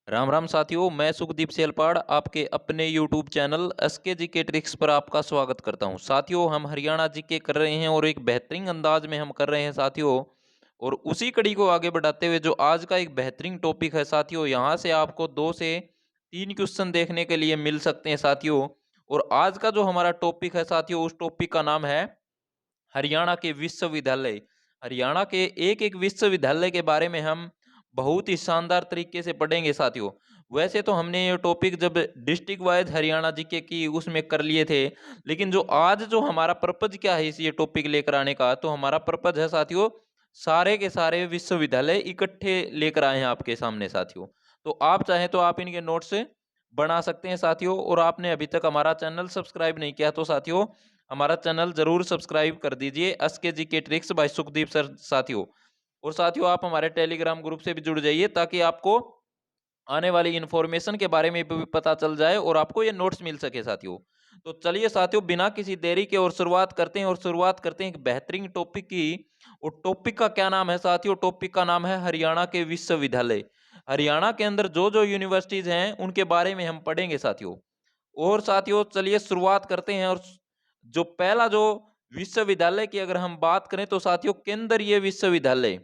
राम राम साथियों, मैं सुखदीप सेलपाड़ आपके अपने YouTube चैनल एसके जी के ट्रिक्स पर आपका स्वागत करता हूं। साथियों, हम हरियाणा जी के कर रहे हैं और एक बेहतरीन अंदाज में हम कर रहे हैं साथियों। और उसी कड़ी को आगे बढ़ाते हुए जो आज का एक बेहतरीन टॉपिक है साथियों, यहाँ से आपको 2 से 3 क्वेश्चन देखने के लिए मिल सकते हैं साथियों। और आज का जो हमारा टॉपिक है साथियों, उस टॉपिक का नाम है हरियाणा के विश्वविद्यालय। हरियाणा के एक एक विश्वविद्यालय के बारे में हम बहुत ही शानदार तरीके से पढ़ेंगे साथियों। वैसे तो हमने ये टॉपिक जब डिस्ट्रिक्ट वाइज हरियाणा जीके की उसमें कर लिए थे, लेकिन जो आज जो हमारा पर्पज क्या है इस ये टॉपिक लेकर आने का, तो हमारा पर्पज है साथियों सारे के सारे विश्वविद्यालय इकट्ठे लेकर आए हैं आपके सामने साथियों। तो आप चाहें तो आप इनके नोट्स बना सकते हैं साथियों। और आपने अभी तक हमारा चैनल सब्सक्राइब नहीं किया तो साथियों हमारा चैनल जरूर सब्सक्राइब कर दीजिए, एसके जी के ट्रिक्स बाय सुखदीप सर साथियों। और साथियों आप हमारे टेलीग्राम ग्रुप से भी जुड़ जाइए ताकि आपको आने वाली इन्फॉर्मेशन के बारे में भी पता चल जाए और आपको ये नोट्स मिल सके साथियों। तो चलिए साथियों, बिना किसी देरी के और शुरुआत करते हैं एक बेहतरीन टॉपिक की। और टॉपिक का क्या नाम है साथियों? टॉपिक का नाम है हरियाणा के विश्वविद्यालय। हरियाणा के अंदर जो जो यूनिवर्सिटीज हैं उनके बारे में हम पढ़ेंगे साथियों। और साथियों चलिए शुरुआत करते हैं। और जो पहला जो विश्वविद्यालय की अगर हम बात करें तो साथियों केंद्रीय विश्वविद्यालय।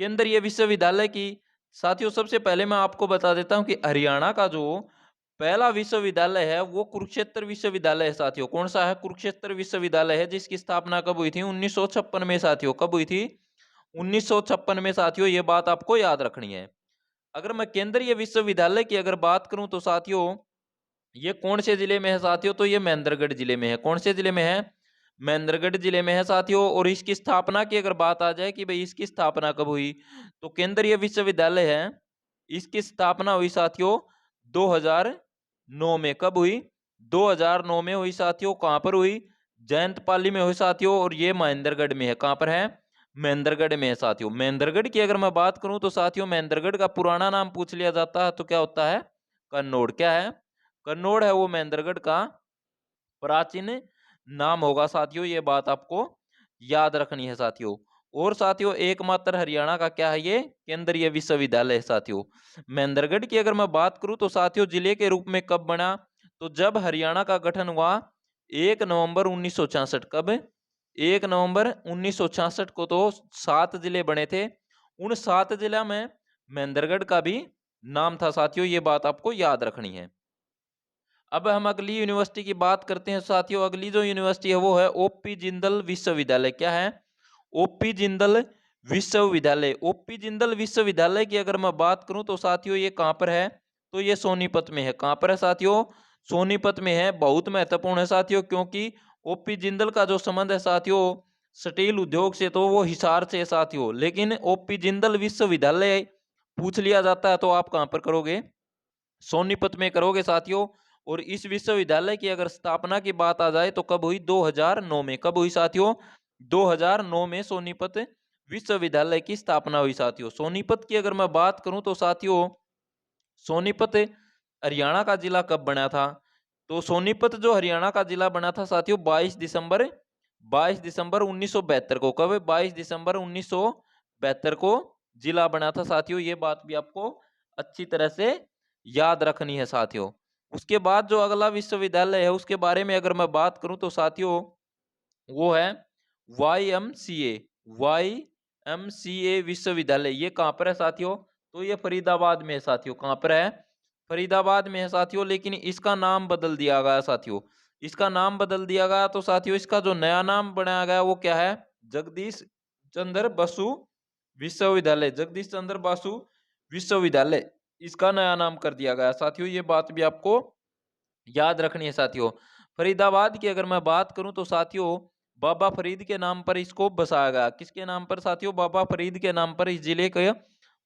केंद्रीय विश्वविद्यालय की साथियों सबसे पहले मैं आपको बता देता हूं कि हरियाणा का जो पहला विश्वविद्यालय है वो कुरुक्षेत्र विश्वविद्यालय है साथियों। कौन सा है? कुरुक्षेत्र विश्वविद्यालय है, जिसकी स्थापना कब हुई थी? 1956 में साथियों। कब हुई थी? 1956 में साथियों। ये बात आपको याद रखनी है। अगर मैं केंद्रीय विश्वविद्यालय की अगर बात करूं तो साथियों ये कौन से जिले में है साथियों? तो ये महेंद्रगढ़ जिले में है। कौन से जिले में है? महेंद्रगढ़ जिले में है साथियों। और इसकी स्थापना की अगर बात आ जाए कि भाई इसकी स्थापना कब हुई, तो केंद्रीय विश्वविद्यालय है, इसकी स्थापना हुई साथियों 2009 में। कब हुई? 2009 में हुई साथियों। कहां पर हुई? जयंतपाली में हुई साथियों। और ये महेंद्रगढ़ में है। कहां पर है? महेंद्रगढ़ में है साथियों। महेंद्रगढ़ की अगर मैं बात करूं तो साथियों महेंद्रगढ़ का पुराना नाम पूछ लिया जाता है तो क्या होता है? कन्नौड़। क्या है? कन्नौड़ है वो महेंद्रगढ़ का प्राचीन नाम होगा साथियों। ये बात आपको याद रखनी है साथियों। और साथियों एकमात्र हरियाणा का क्या है? ये केंद्रीय विश्वविद्यालय है साथियों। महेंद्रगढ़ की अगर मैं बात करूं तो साथियों जिले के रूप में कब बना? तो जब हरियाणा का गठन हुआ 1 नवंबर 1966। कब? 1 नवंबर 1966 को। तो 7 जिले बने थे। उन 7 जिला में महेंद्रगढ़ का भी नाम था साथियों। ये बात आपको याद रखनी है। अब हम अगली यूनिवर्सिटी की बात करते हैं साथियों। अगली जो यूनिवर्सिटी है वो है ओपी जिंदल विश्वविद्यालय। क्या है? ओपी जिंदल विश्वविद्यालय। ओपी जिंदल विश्वविद्यालय की अगर मैं बात करूं तो साथियों ये कहां पर है? तो ये सोनीपत में है। कहां पर है साथियों? सोनीपत में है। बहुत महत्वपूर्ण है साथियों, क्योंकि ओपी जिंदल का जो संबंध है साथियों स्टील उद्योग से, तो वो हिसार से है साथियों। लेकिन ओपी जिंदल विश्वविद्यालय पूछ लिया जाता है तो आप कहां पर करोगे? सोनीपत में करोगे साथियों। और इस विश्वविद्यालय की अगर स्थापना की बात आ जाए तो कब हुई? 2009 में। कब हुई साथियों? 2009 में सोनीपत विश्वविद्यालय की स्थापना हुई साथियों। सोनीपत की अगर मैं बात करूं तो साथियों सोनीपत हरियाणा का जिला कब बना था? तो सोनीपत जो हरियाणा का जिला बना था साथियों 22 दिसंबर 1972 को। कब? 22 दिसंबर 1972 को जिला बना था साथियों। ये बात भी आपको अच्छी तरह से याद रखनी है साथियों। उसके बाद जो अगला विश्वविद्यालय है उसके बारे में अगर मैं बात करूं तो साथियों वो है YMCA। YMCA विश्वविद्यालय। ये कहां पर है साथियों? तो ये फरीदाबाद में है साथियों। कहां पर है? फरीदाबाद में है साथियों। लेकिन इसका नाम बदल दिया गया साथियों। इसका नाम बदल दिया गया तो साथियों इसका जो नया नाम बनाया गया वो क्या है? जगदीश चंद्र बसु विश्वविद्यालय। जगदीश चंद्र बसु विश्वविद्यालय इसका नया नाम कर दिया गया साथियों। ये बात भी आपको याद रखनी है साथियों। फरीदाबाद की अगर मैं बात करूं तो साथियों बाबा फरीद के नाम पर इसको बसाया गया। किसके नाम पर साथियों? बाबा फरीद के नाम पर इस जिले को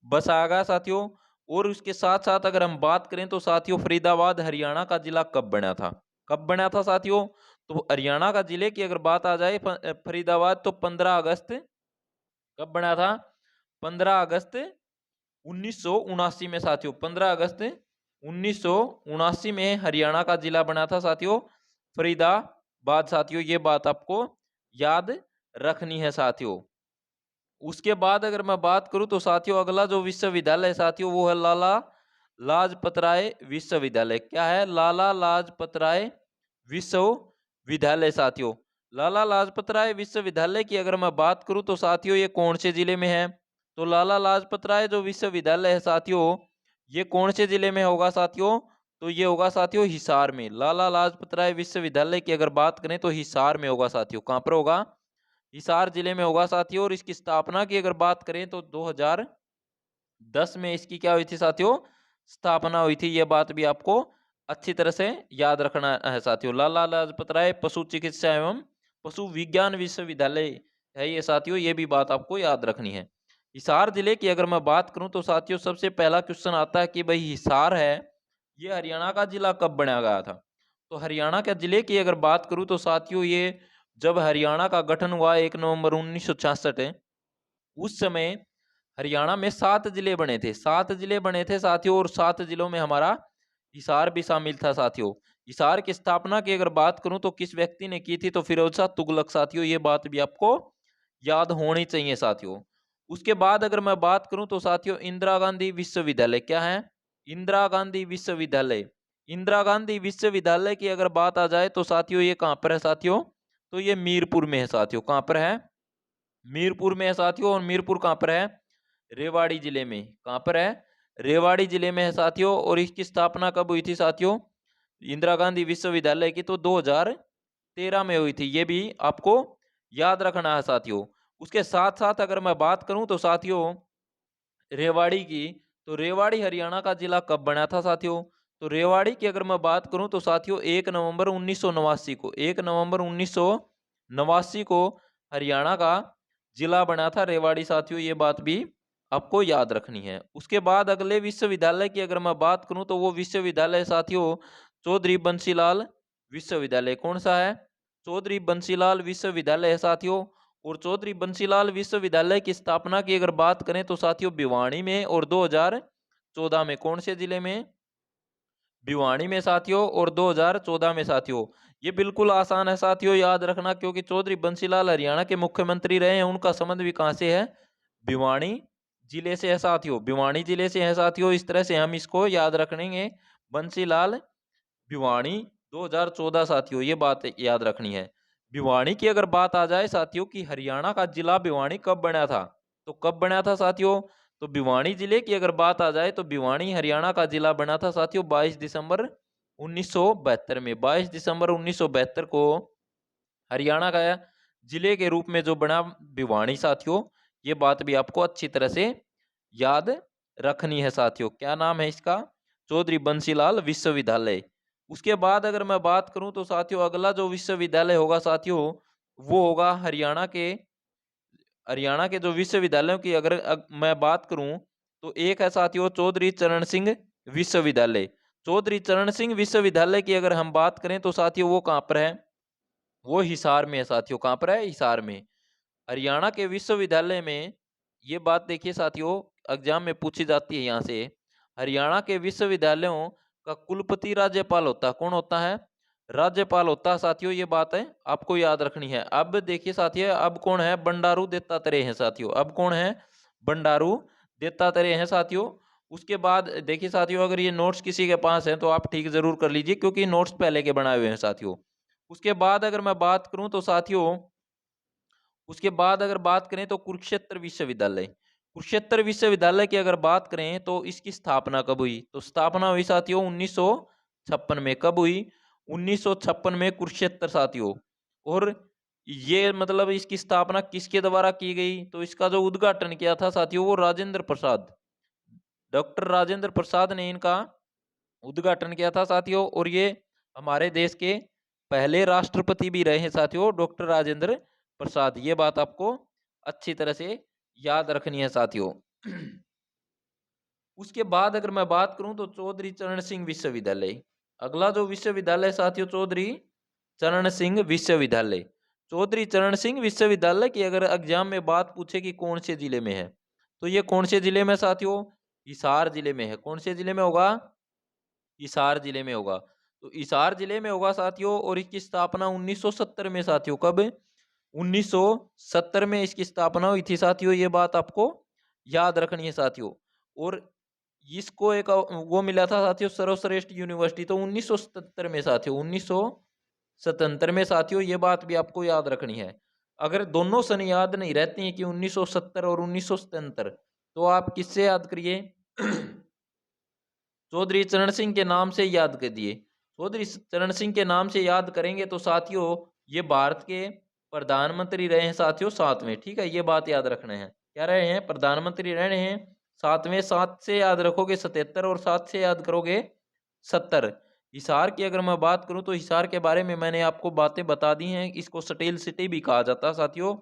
बसाया गया साथियों। और उसके साथ साथ अगर हम बात करें तो साथियों फरीदाबाद हरियाणा का जिला कब बना था? कब बना था साथियों? तो हरियाणा का जिले की अगर बात आ जाए फरीदाबाद, तो 15 अगस्त। कब बना था? 15 अगस्त 1979 में साथियों। 15 अगस्त 1979 में हरियाणा का जिला बना था साथियों फरीदाबाद साथियों। ये बात आपको याद रखनी है साथियों। उसके बाद अगर मैं बात करूं तो साथियों अगला जो विश्वविद्यालय है साथियों वो है लाला लाजपत राय विश्वविद्यालय। क्या है? लाला लाजपत राय विश्वविद्यालय साथियों। लाला लाजपत राय विश्वविद्यालय की अगर मैं बात करूं तो साथियों ये कौन से जिले में है? तो लाला लाजपत राय जो विश्वविद्यालय है साथियों, ये कौन से जिले में होगा साथियों? तो ये होगा साथियों हिसार में। लाला लाजपत राय विश्वविद्यालय की अगर बात करें तो हिसार में होगा साथियों। कहां पर होगा? हिसार जिले में होगा साथियों। और इसकी स्थापना की अगर बात करें तो 2010 में इसकी क्या हुई थी साथियों? स्थापना हुई थी। यह बात भी आपको अच्छी तरह से याद रखना है साथियों। लाला लाजपत राय पशु चिकित्सा एवं पशु विज्ञान विश्वविद्यालय है ये साथियों। ये भी बात आपको याद रखनी है। हिसार जिले की अगर मैं बात करूं तो साथियों सबसे पहला क्वेश्चन आता है कि भाई हिसार है ये हरियाणा का जिला कब बनाया गया था? तो हरियाणा के जिले की अगर बात करूं तो साथियों ये जब हरियाणा का गठन हुआ 1 नवंबर 1966 है, उस समय हरियाणा में 7 जिले बने थे। 7 जिले बने थे साथियों। और 7 जिलों में हमारा हिसार भी शामिल था साथियों। हिसार की स्थापना की अगर बात करूं तो किस व्यक्ति ने की थी? तो फिरोज शाह तुगलक साथियों। ये बात भी आपको याद होनी चाहिए साथियों। उसके बाद अगर मैं बात करूं तो साथियों इंदिरा गांधी विश्वविद्यालय। क्या है? इंदिरा गांधी विश्वविद्यालय। इंदिरा गांधी विश्वविद्यालय की अगर बात आ जाए तो साथियों ये कहां पर है साथियों? तो ये मीरपुर में है साथियों। कहां पर है? मीरपुर में है साथियों। और मीरपुर कहां पर है? रेवाड़ी जिले में। कहां पर है? रेवाड़ी जिले में है साथियों। और इसकी स्थापना कब हुई थी साथियों? इंदिरा गांधी विश्वविद्यालय की तो 2013 में हुई थी। ये भी आपको याद रखना है साथियों। उसके साथ साथ अगर मैं बात करूं तो साथियों रेवाड़ी की, तो रेवाड़ी हरियाणा का जिला कब बना था साथियों? तो रेवाड़ी की अगर मैं बात करूं तो साथियों 1 नवंबर 1989 को, 1 नवंबर 1989 को हरियाणा का जिला बना था रेवाड़ी साथियों। ये बात भी आपको याद रखनी है। उसके बाद अगले विश्वविद्यालय की अगर मैं बात करूं तो वो विश्वविद्यालय साथियों चौधरी बंसीलाल विश्वविद्यालय। कौन सा है? चौधरी बंसीलाल विश्वविद्यालय है साथियों। और चौधरी बंसीलाल विश्वविद्यालय की स्थापना की अगर बात करें तो साथियों भिवानी में। और 2014 में। कौन से जिले में? भिवानी में साथियों। और 2014 में साथियों। ये बिल्कुल आसान है साथियों याद रखना, क्योंकि चौधरी बंसीलाल हरियाणा के मुख्यमंत्री रहे हैं। उनका संबंध भी कहां से है? भिवानी जिले से है साथियों। भिवानी जिले से है साथियों। इस तरह से हम इसको याद रखेंगे। बंसीलाल भिवानी 2014 साथियों। ये बात याद रखनी है। भिवानी की अगर बात आ जाए साथियों कि हरियाणा का जिला भिवानी कब बना था? तो कब बना था साथियों? तो भिवानी जिले की अगर बात आ जाए तो भिवानी हरियाणा का जिला बना था साथियों 22 दिसंबर 1972 में। 22 दिसंबर 1972 को हरियाणा का जिले के रूप में जो बना भिवानी साथियों। ये बात भी आपको अच्छी तरह से याद रखनी है साथियों। क्या नाम है इसका? चौधरी बंसीलाल विश्वविद्यालय। उसके बाद अगर मैं बात करूं तो साथियों अगला जो विश्वविद्यालय होगा साथियों वो होगा हरियाणा के जो विश्वविद्यालयों की अगर मैं बात करूं तो एक है साथियों चौधरी चरण सिंह विश्वविद्यालय। चौधरी चरण सिंह विश्वविद्यालय की अगर हम बात करें तो साथियों वो कहां पर है? वो हिसार में है साथियों। कहां पर है? हिसार में। हरियाणा के विश्वविद्यालय में ये बात देखिए साथियों एग्जाम में पूछी जाती है यहाँ से। हरियाणा के विश्वविद्यालयों का कुलपति राज्यपाल होता है। कौन होता है? राज्यपाल होता है साथियों। ये बात है आपको याद रखनी है। अब देखिए साथियों अब कौन है? बंडारू दत्तात्रेय हैं साथियों। अब कौन है? बंडारू दत्तात्रेय हैं साथियों। उसके बाद देखिए साथियों अगर ये नोट्स किसी के पास है तो आप ठीक जरूर कर लीजिए, क्योंकि नोट्स पहले के बनाए हुए हैं साथियों। उसके बाद अगर मैं बात करूं तो साथियों उसके बाद अगर बात करें तो कुरुक्षेत्र विश्वविद्यालय। कुरुक्षेत्र विश्वविद्यालय की अगर बात करें तो इसकी स्थापना कब हुई? तो स्थापना हुई साथियों 1956 में। कब हुई? 1956 में कुरुक्षेत्र साथियों। और ये मतलब इसकी स्थापना किसके द्वारा की गई? तो इसका जो उद्घाटन किया था साथियों वो राजेंद्र प्रसाद, डॉक्टर राजेंद्र प्रसाद ने इनका उद्घाटन किया था साथियों। और ये हमारे देश के पहले राष्ट्रपति भी रहे हैं साथियों डॉक्टर राजेंद्र प्रसाद। ये बात आपको अच्छी तरह से याद रखनी है साथियों। उसके बाद अगर मैं बात करूं तो चौधरी चरण सिंह विश्वविद्यालय। अगला जो विश्वविद्यालय साथियों चौधरी चरण सिंह विश्वविद्यालय। चौधरी चरण सिंह विश्वविद्यालय की अगर एग्जाम में बात पूछे कि कौन से जिले में है तो ये कौन से जिले में साथियों? हिसार जिले में है। कौन से जिले में होगा? हिसार जिले में होगा। तो हिसार जिले में होगा साथियों। और इसकी स्थापना 1970 में साथियों। कब? 1970 में इसकी स्थापना हुई थी साथियों। ये बात आपको याद रखनी है साथियों। और इसको एक वो मिला था साथियों सर्वश्रेष्ठ यूनिवर्सिटी, तो 1977 में साथियों, 1977 में साथियों, ये बात भी आपको याद रखनी है। अगर दोनों सन याद नहीं रहती हैं कि 1970 और 1977, तो आप किससे याद करिए? चौधरी चरण सिंह के नाम से याद कर दिए। चौधरी चरण सिंह के नाम से याद करेंगे तो साथियों ये भारत के प्रधानमंत्री रहे हैं साथियों 7वें, ठीक है, ये बात याद रखना है। क्या रहे हैं? प्रधानमंत्री रहे हैं 7वें। 7 से याद रखोगे 77 और 7 से याद करोगे 70। हिसार की अगर मैं बात करूं तो हिसार के बारे में मैंने आपको बातें बता दी हैं, इसको स्टील सिटी भी कहा जाता है साथियों।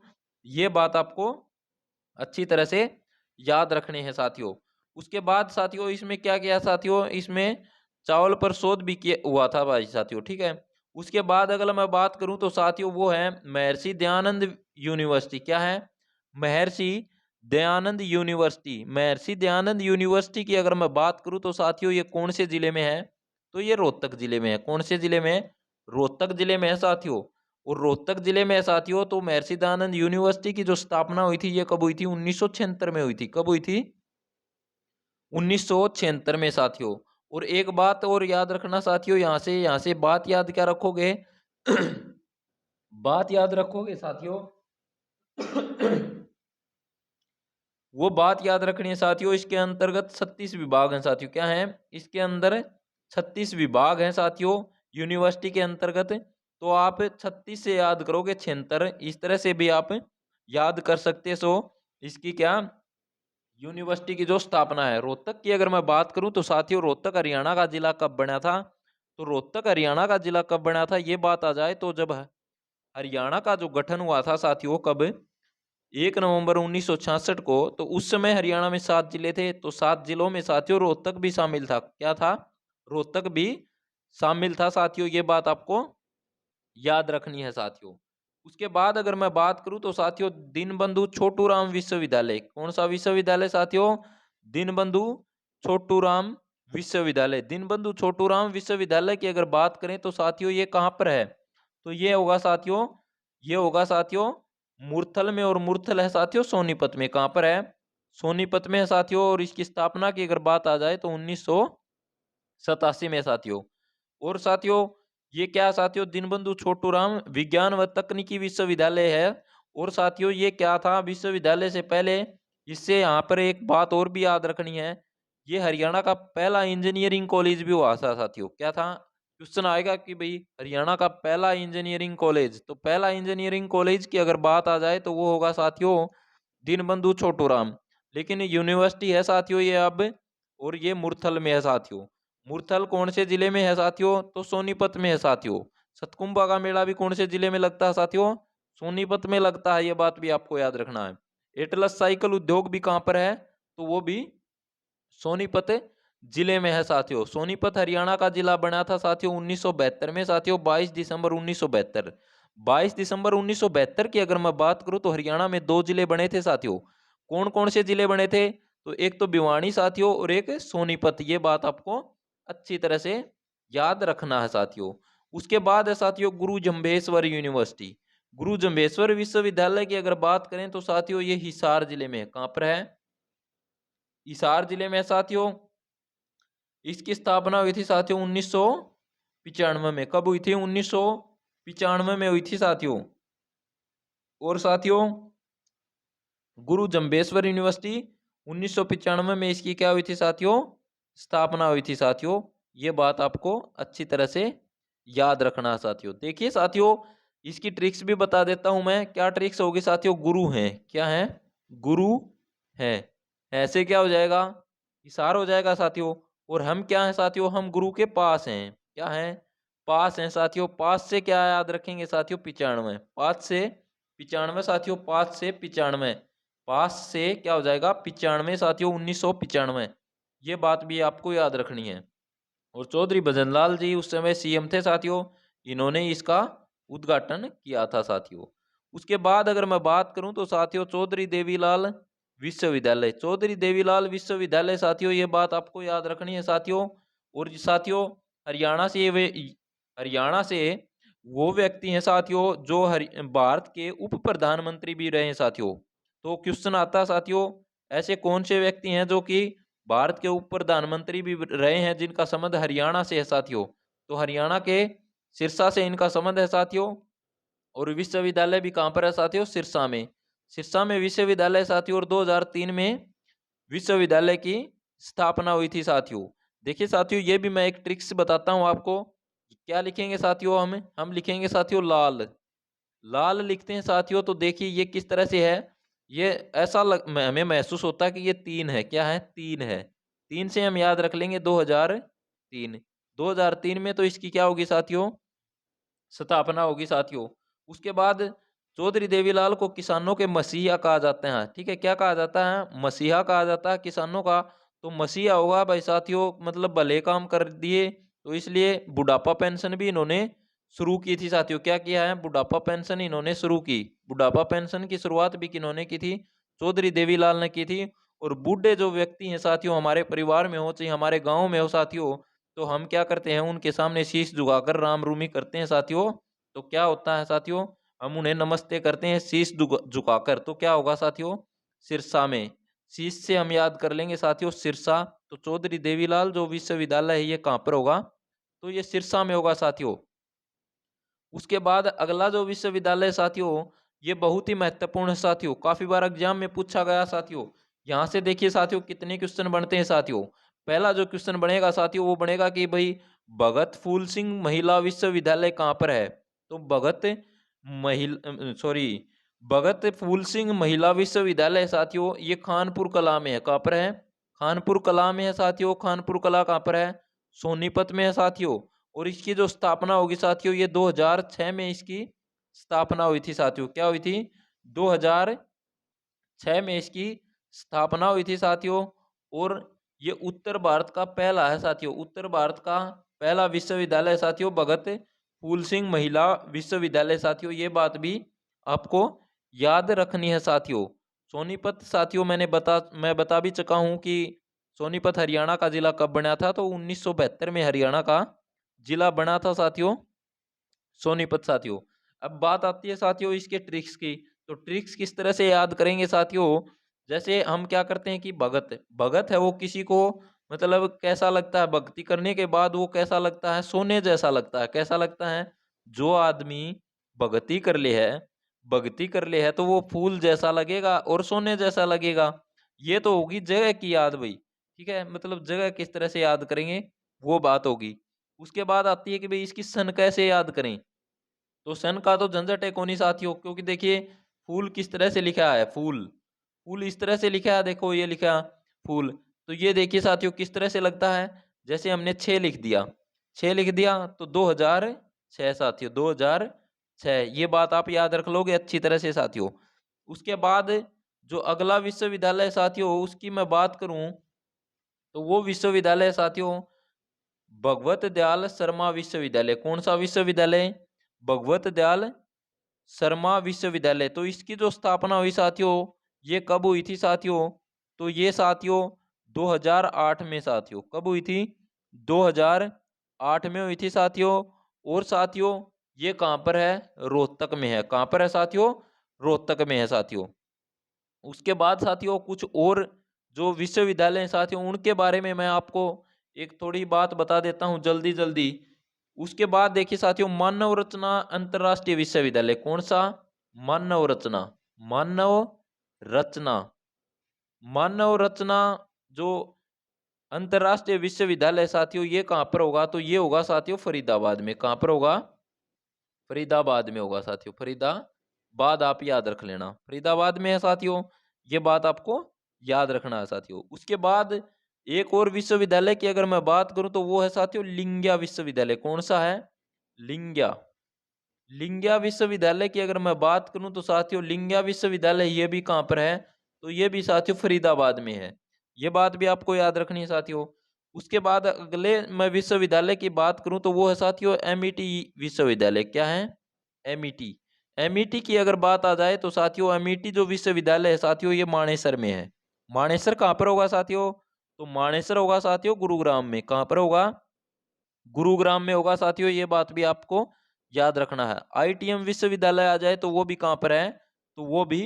ये बात आपको अच्छी तरह से याद रखने हैं साथियों। उसके बाद साथियों इसमें क्या किया साथियों, इसमें चावल पर शोध भी किया हुआ था भाई साथियों, ठीक है। उसके बाद अगर मैं बात करूं तो साथियों वो है महर्षि दयानंद यूनिवर्सिटी। क्या है? महर्षि दयानंद यूनिवर्सिटी। महर्षि दयानंद यूनिवर्सिटी की अगर मैं बात करूं तो साथियों ये कौन से जिले में है? तो ये रोहतक जिले में है। कौन से जिले में है? रोहतक जिले में है साथियों। और रोहतक जिले में साथियों तो महर्षि दयानंद यूनिवर्सिटी की जो स्थापना हुई थी ये कब हुई थी? 1976 में हुई थी। कब हुई थी? 1976 में साथियों। और एक बात और याद रखना साथियों, यहाँ से बात याद क्या रखोगे? बात याद रखोगे साथियों। वो बात याद रखनी है साथियों, इसके अंतर्गत 36 विभाग हैं साथियों। क्या है? इसके अंदर 36 विभाग हैं साथियों यूनिवर्सिटी के अंतर्गत। तो आप 36 से याद करोगे 76, इस तरह से भी आप याद कर सकते। सो इसकी क्या यूनिवर्सिटी की जो स्थापना है। रोहतक की अगर मैं बात करूं तो साथियों रोहतक हरियाणा का जिला कब बना था? तो रोहतक हरियाणा का जिला कब बना था ये बात आ जाए तो जब हरियाणा का जो गठन हुआ था साथियों, कब? 1 नवंबर 1966 को। तो उस समय हरियाणा में 7 जिले थे, तो 7 जिलों में साथियों रोहतक भी शामिल था। क्या था? रोहतक भी शामिल था साथियों, ये बात आपको याद रखनी है साथियों। उसके बाद अगर मैं बात करूं तो साथियों दीनबंधु छोटूराम विश्वविद्यालय। कौन सा विश्वविद्यालय साथियों? दीनबंधु छोटूराम विश्वविद्यालय। दीनबंधु छोटूराम विश्वविद्यालय की अगर बात करें तो साथियों ये कहां पर है? तो ये होगा साथियों, ये होगा साथियों मुरथल में। और मुरथल है साथियों सोनीपत में। कहां पर है? सोनीपत में है साथियों। और इसकी स्थापना की अगर बात आ जाए तो 1987 में साथियों। और साथियों ये क्या साथियों? दीनबंधु छोटूराम विज्ञान व तकनीकी विश्वविद्यालय है। और साथियों ये क्या था विश्वविद्यालय से पहले? इससे यहाँ पर एक बात और भी याद रखनी है, ये हरियाणा का पहला इंजीनियरिंग कॉलेज भी हुआ था साथियों। क्या था? क्वेश्चन आएगा कि भाई हरियाणा का पहला इंजीनियरिंग कॉलेज, तो पहला इंजीनियरिंग कॉलेज की अगर बात आ जाए तो वो होगा साथियों दीनबंधु छोटूराम। लेकिन यूनिवर्सिटी है साथियों ये अब, और ये मुरथल में है साथियों। मुरथल कौन से जिले में है साथियों? तो सोनीपत में है साथियों। सतकुंभा का मेला भी कौन से जिले में लगता है साथियों? सोनीपत में लगता है, ये बात भी आपको याद रखना है। एटलस साइकिल उद्योग भी कहां पर है? तो वो भी सोनीपत जिले में है साथियों। सोनीपत हरियाणा का जिला बना था साथियों 1972 में साथियों, 22 दिसंबर 1972। 22 दिसंबर 1972 की अगर मैं बात करूं तो हरियाणा में 2 जिले बने थे साथियों। कौन कौन से जिले बने थे? तो एक तो भिवानी साथियों और एक सोनीपत। ये बात आपको अच्छी तरह से याद रखना है साथियों। उसके बाद है साथियों गुरु जम्भेश्वर यूनिवर्सिटी। गुरु जम्भेश्वर विश्वविद्यालय की अगर बात करें तो साथियों ये हिसार जिले में है। कहां पर है? हिसार जिले में साथियों। इसकी स्थापना हुई थी साथियों 1995 में। कब हुई थी? 1995 में हुई थी साथियों। और साथियों गुरु जम्भेश्वर यूनिवर्सिटी 1995 में इसकी क्या हुई थी साथियों? स्थापना हुई थी साथियों। ये बात आपको अच्छी तरह से याद रखना है साथियों। देखिए साथियों इसकी ट्रिक्स भी बता देता हूं मैं। क्या ट्रिक्स होगी साथियों? गुरु हैं। क्या है? गुरु हैं। ऐसे क्या हो जाएगा? इशार हो जाएगा साथियों। और हम क्या हैं साथियों? हम गुरु के पास हैं। क्या हैं? पास हैं साथियों। पास से क्या याद रखेंगे साथियों? 95। पास से 95 साथियों। पास से 95। पास से क्या हो जाएगा? 95 साथियों 1995। ये बात भी आपको याद रखनी है। और चौधरी भजनलाल जी उस समय सीएम थे साथियों, इन्होंने इसका उद्घाटन किया था साथियों। उसके बाद अगर मैं बात करूं तो साथियों चौधरी देवीलाल विश्वविद्यालय। चौधरी देवीलाल विश्वविद्यालय साथियों ये बात आपको याद रखनी है साथियों। और साथियों हरियाणा से वे हरियाणा से वो व्यक्ति हैं साथियों जो भारत के उप प्रधानमंत्री भी रहे हैं साथियों। तो क्वेश्चन आता है साथियों ऐसे कौन से व्यक्ति हैं जो कि भारत के उप प्रधानमंत्री भी रहे हैं जिनका संबंध हरियाणा से है साथियों। तो हरियाणा के सिरसा से इनका संबंध है साथियों। और विश्वविद्यालय भी कहाँ पर है साथियों? सिरसा में। सिरसा में विश्वविद्यालय साथियों। और 2003 में विश्वविद्यालय की स्थापना हुई थी साथियों। देखिए साथियों, ये भी मैं एक ट्रिक्स बताता हूं आपको। क्या लिखेंगे साथियों? हम लिखेंगे साथियों लाल। लाल लिखते हैं साथियों। तो देखिए ये किस तरह से है। ये ऐसा हमें महसूस होता है कि ये 3 है। क्या है? 3 है। 3 से हम याद रख लेंगे 2003। 2003 में तो इसकी क्या होगी साथियों? स्थापना होगी साथियों। उसके बाद चौधरी देवीलाल को किसानों के मसीहा कहा जाता है। ठीक है, क्या कहा जाता है? मसीहा कहा जाता है किसानों का। तो मसीहा होगा भाई साथियों, मतलब भले काम कर दिए। तो इसलिए बुढ़ापा पेंशन भी इन्होंने शुरू की थी साथियों। क्या किया है? बुढ़ापा पेंशन इन्होंने शुरू की। बुढ़ापा पेंशन की शुरुआत भी किन्होंने की थी? चौधरी देवीलाल ने की थी। और बूढ़े जो व्यक्ति हैं साथियों, हमारे परिवार में हो चाहे हमारे गांव में हो साथियों, तो हम क्या करते हैं? उनके सामने शीश झुकाकर राम रूमी करते हैं साथियों। तो क्या होता है साथियों? हम उन्हें नमस्ते करते हैं शीश झुकाकर। तो क्या होगा साथियों? सिरसा में। शीश से हम याद कर लेंगे साथियों सिरसा। तो चौधरी देवीलाल जो विश्वविद्यालय है ये कहाँ पर होगा? तो ये सिरसा में होगा साथियों। उसके बाद अगला जो विश्वविद्यालय साथियों, ये बहुत ही महत्वपूर्ण है साथियों। काफी बार एग्जाम में पूछा गया साथियों। यहाँ से देखिए साथियों कितने क्वेश्चन बनते हैं साथियों। पहला जो क्वेश्चन बनेगा साथियों वो बनेगा कि भाई भगत फूल सिंह महिला विश्वविद्यालय कहाँ पर है? तो भगत फूल सिंह महिला विश्वविद्यालय साथियों ये खानपुर कला में है। कहाँ पर है? खानपुर कला में है साथियों। खानपुर कला कहाँ पर है? सोनीपत में है साथियों। और इसकी जो स्थापना होगी साथियों ये 2006 में इसकी स्थापना हुई थी साथियों। क्या हुई थी? 2006 में इसकी स्थापना हुई थी साथियों। और ये उत्तर भारत का पहला है साथियों। उत्तर भारत का पहला विश्वविद्यालय साथियों भगत फूल सिंह महिला विश्वविद्यालय साथियों। ये बात भी आपको याद रखनी है साथियों। सोनीपत साथियों मैं बता भी चुका हूं कि सोनीपत हरियाणा का जिला कब बना था? तो 1972 में हरियाणा का जिला बना था साथियों सोनीपत साथियों। अब बात आती है साथियों इसके ट्रिक्स की। तो ट्रिक्स किस तरह से याद करेंगे साथियों? जैसे हम क्या करते हैं कि भगत भगत है वो किसी को मतलब कैसा लगता है? भक्ति करने के बाद वो कैसा लगता है? सोने जैसा लगता है। कैसा लगता है? जो आदमी भक्ति कर ले है भक्ति कर ले है तो वो फूल जैसा लगेगा और सोने जैसा लगेगा। ये तो होगी जगह की याद भाई। ठीक है, मतलब जगह किस तरह से याद करेंगे वो बात होगी। उसके बाद आती है कि भाई इसकी सन कैसे याद करें? तो सन का तो झंझट है कौन ही साथियों, क्योंकि देखिए फूल किस तरह से लिखा है? फूल फूल इस तरह से लिखा है। देखो ये लिखा फूल। तो ये देखिए साथियों किस तरह से लगता है? जैसे हमने 6 लिख दिया। 6 लिख दिया तो 2006 साथियों। 2006 ये बात आप याद रख लोगे अच्छी तरह से साथियों। उसके बाद जो अगला विश्वविद्यालय साथियों उसकी मैं बात करूं तो वो विश्वविद्यालय साथियों भगवत दयाल शर्मा विश्वविद्यालय। कौन सा विश्वविद्यालय? भगवत दयाल शर्मा विश्वविद्यालय। तो इसकी जो स्थापना हुई साथियों ये कब हुई थी साथियों? तो ये साथियों 2008 में साथियों। कब हुई थी? 2008 में हुई थी साथियों। और साथियों ये कहाँ पर है? रोहतक में है। कहाँ पर है साथियों? रोहतक में है साथियों। उसके बाद साथियों कुछ और जो विश्वविद्यालय हैं साथियों उनके बारे में मैं आपको एक थोड़ी बात बता देता हूं जल्दी जल्दी। उसके बाद देखिए साथियों मानव रचना अंतरराष्ट्रीय विश्वविद्यालय। कौन सा? मानव रचना। मानव रचना। मानव रचना जो अंतरराष्ट्रीय विश्वविद्यालय साथियों ये कहाँ पर होगा? तो ये होगा साथियों फरीदाबाद में। कहाँ पर होगा? फरीदाबाद में होगा साथियों। फरीदाबाद आप याद रख लेना, फरीदाबाद में है साथियों। ये बात आपको याद रखना है साथियों। उसके बाद एक और विश्वविद्यालय की अगर मैं बात करूं तो वो है साथियों लिंगिया विश्वविद्यालय। कौन सा है? लिंगिया। लिंगिया विश्वविद्यालय की अगर मैं बात करूं तो साथियों लिंगिया विश्वविद्यालय ये भी कहाँ पर है? तो ये भी साथियों फरीदाबाद में है। ये बात भी आपको याद रखनी है साथियों। उसके बाद अगले मैं विश्वविद्यालय की बात करूं तो वो है साथियों एमईटी विश्वविद्यालय। क्या है? एमईटी। एमईटी की अगर बात आ जाए तो साथियों एमईटी जो विश्वविद्यालय है साथियों ये मानेसर में है। मानेसर कहाँ पर होगा साथियों? तो मानेसर होगा साथियों गुरुग्राम में। कहाँ पर होगा? गुरुग्राम में होगा साथियों। ये बात भी आपको याद रखना है। आईटीएम विश्वविद्यालय आ जाए तो वो भी कहाँ पर है? तो वो भी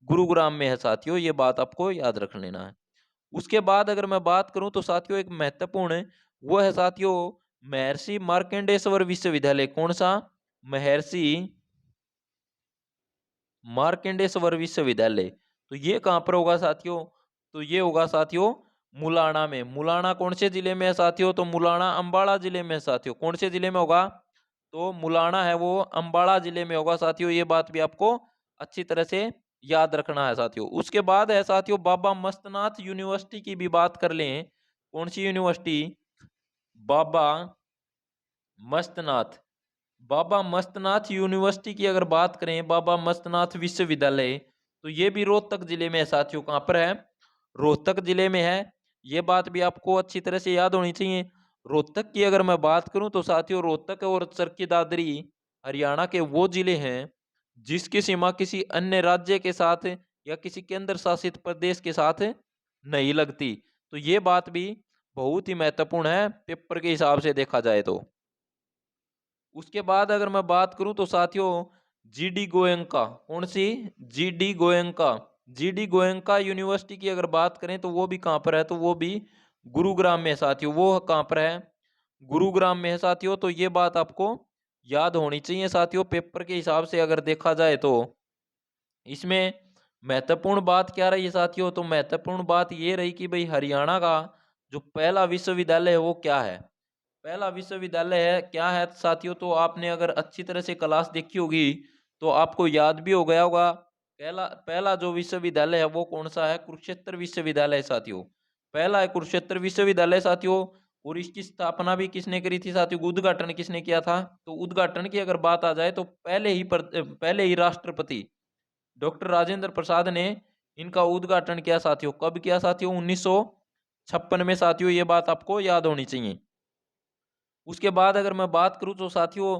गुरुग्राम में है साथियों। ये बात आपको याद रख लेना है। उसके बाद अगर मैं बात करूं तो साथियों एक महत्वपूर्ण वो है साथियों महर्षि मार्कंडेश्वर विश्वविद्यालय। कौन सा? महर्षि मार्कंडेश्वर विश्वविद्यालय। तो ये कहां पर होगा साथियों? तो ये होगा साथियों मुलाना में। मुलाना कौन से जिले में है साथियों? तो मुलाना अंबाला जिले में है साथियों। कौन से जिले में होगा? तो मुलाना है वो अंबाला जिले में होगा साथियों। ये बात भी आपको अच्छी तरह से याद रखना है साथियों। उसके बाद है साथियों बाबा मस्तनाथ यूनिवर्सिटी की भी बात कर लें। कौन सी यूनिवर्सिटी? बाबा मस्तनाथ। बाबा मस्तनाथ यूनिवर्सिटी की अगर बात करें, बाबा मस्तनाथ विश्वविद्यालय, तो ये भी रोहतक जिले में है साथियों। कहां पर है? रोहतक जिले में है। ये बात भी आपको अच्छी तरह से याद होनी चाहिए। रोहतक की अगर मैं बात करूं तो साथियों रोहतक और चरखी दादरी हरियाणा के वो जिले हैं जिसकी सीमा किसी अन्य राज्य के साथ या किसी केंद्र शासित प्रदेश के साथ नहीं लगती। तो ये बात भी बहुत ही महत्वपूर्ण है पेपर के हिसाब से देखा जाए तो। उसके बाद अगर मैं बात करूं तो साथियों जीडी गोयंका। कौन सी? जीडी गोयंका। जीडी गोयंका यूनिवर्सिटी की अगर बात करें तो वो भी कहां पर है? तो वो भी गुरुग्राम में है साथियों। वो कहां पर है? गुरुग्राम में है साथियों। तो ये बात आपको याद होनी चाहिए साथियों पेपर के हिसाब से अगर देखा जाए तो। इसमें महत्वपूर्ण बात क्या रही है साथियों? तो महत्वपूर्ण बात ये रही कि भाई हरियाणा का जो पहला विश्वविद्यालय है वो क्या है। पहला विश्वविद्यालय है क्या है साथियों? तो आपने अगर अच्छी तरह से क्लास देखी होगी तो आपको याद भी हो गया होगा। पहला पहला जो विश्वविद्यालय है वो कौन सा है? कुरुक्षेत्र विश्वविद्यालय साथियों। पहला है कुरुक्षेत्र विश्वविद्यालय साथियों। और इसकी स्थापना भी किसने करी थी साथियों? उद्घाटन किसने किया था? तो उद्घाटन की अगर बात आ जाए तो पहले ही राष्ट्रपति डॉक्टर राजेंद्र प्रसाद ने इनका उद्घाटन किया साथियों। कब किया साथियों? 1956 में साथियों। ये बात आपको याद होनी चाहिए। उसके बाद अगर मैं बात करूं तो साथियों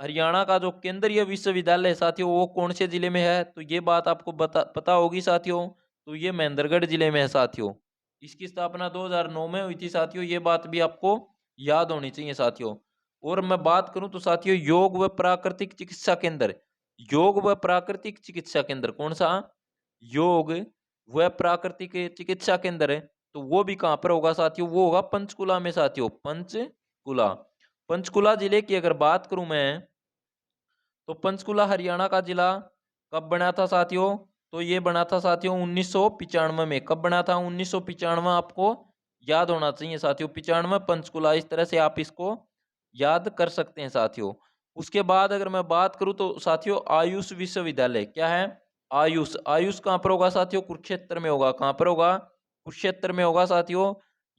हरियाणा का जो केंद्रीय विश्वविद्यालय है साथियों वो कौन से जिले में है? तो ये बात आपको पता होगी साथियों। तो ये महेंद्रगढ़ जिले में है साथियों। इसकी स्थापना 2009 में हुई थी साथियों। ये बात भी आपको याद होनी चाहिए साथियों। और मैं बात करूं तो साथियों योग व प्राकृतिक चिकित्सा केंद्र। योग व प्राकृतिक चिकित्सा केंद्र कौन सा? योग व प्राकृतिक चिकित्सा केंद्र है। तो वो भी कहां पर होगा साथियों? वो होगा पंचकुला में साथियों। पंचकुला। पंचकुला जिले की अगर बात करूं मैं तो पंचकुला हरियाणा का जिला कब बना था साथियों? तो ये बना था साथियों 1995 में। कब बना था? 1995। आपको याद होना चाहिए साथियों 95 पंचकुला। इस तरह से आप इसको याद कर सकते हैं साथियों। उसके बाद अगर मैं बात करूं तो साथियों आयुष विश्वविद्यालय क्या है? आयुष। आयुष कहां पर होगा साथियों? कुरुक्षेत्र में होगा। कहां पर होगा? कुरुक्षेत्र में होगा साथियों।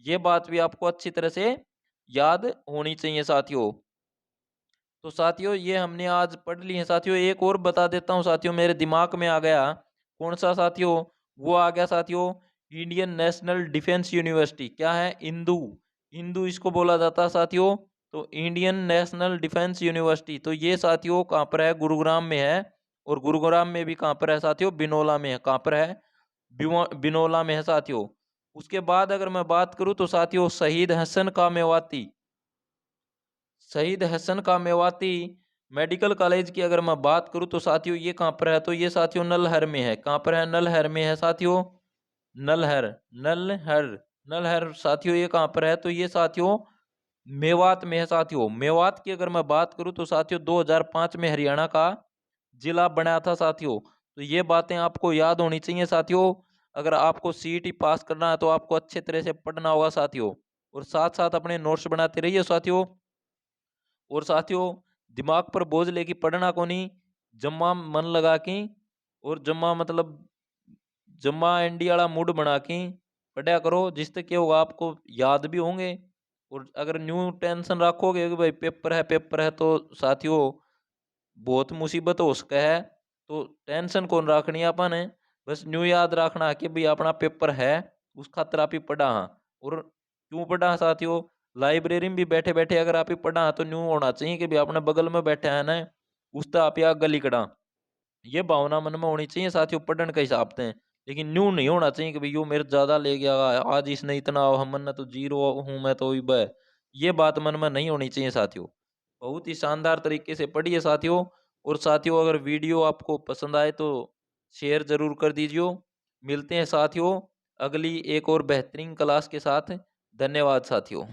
ये बात भी आपको अच्छी तरह से याद होनी चाहिए साथियों। तो साथियों ये हमने आज पढ़ ली है साथियों। एक और बता देता हूँ साथियों मेरे दिमाग में आ गया। कौन सा साथियों? वो आ गया साथियों इंडियन नेशनल डिफेंस यूनिवर्सिटी। क्या है? इंदू। इंदू इसको बोला जाता है साथियों। तो इंडियन नेशनल डिफेंस यूनिवर्सिटी तो ये साथियों कहाँ पर है? गुरुग्राम में है। और गुरुग्राम में भी कहाँ पर है साथियों? बिनोला में है। कहाँ पर है? बिनोला में है साथियों। उसके बाद अगर मैं बात करूं तो साथियों शहीद हसन का मेवाती। शहीद हसन का मेवाती मेडिकल कॉलेज की अगर मैं बात करूं तो साथियों ये कहां पर है? तो ये साथियों नलहर में है। कहां पर है? नलहर में है साथियों। नलहर। नलहर। नलहर साथियों ये कहां पर है? तो ये साथियों मेवात में है साथियों। मेवात की अगर मैं बात करूं तो साथियों 2005 में हरियाणा का जिला बना था साथियों। तो ये बातें आपको याद होनी चाहिए साथियों। अगर आपको सीईटी पास करना है तो आपको अच्छे तरह से पढ़ना होगा साथियों। और साथ साथ अपने नोट्स बनाते रहिए साथियों। और साथियों दिमाग पर बोझ लेके पढ़ना को नहीं, जम्मा मन लगा के और जम्मा मतलब जम्मा एनडी वाला मूड बना के पढ़ा करो जिससे क्या होगा आपको याद भी होंगे। और अगर न्यू टेंशन रखोगे कि भाई पेपर है तो साथियों बहुत मुसीबत हो सका है। तो टेंशन कौन रखनी है अपन है। बस न्यू याद रखना है कि भाई अपना पेपर है उस खातर आप ही पढ़ा हाँ। और क्यों पढ़ा हाँ साथियों? लाइब्रेरी में भी बैठे बैठे अगर आप ही पढ़ा हाँ तो न्यू होना चाहिए कि भाई अपने बगल में बैठे है ना उस तो आप या गली कड़ा। ये भावना मन में होनी चाहिए साथियों पढ़ने के हिसाब से। लेकिन न्यू नहीं होना चाहिए कि भाई यो मेरे ज्यादा ले गया आज इसने इतना हमने तो जीरो हूं मैं तो ये बात मन में नहीं होनी चाहिए साथियों। बहुत ही शानदार तरीके से पढ़िए साथियों। और साथियों अगर वीडियो आपको पसंद आए तो शेयर जरूर कर दीजिए। मिलते हैं साथियों अगली एक और बेहतरीन क्लास के साथ। धन्यवाद साथियों।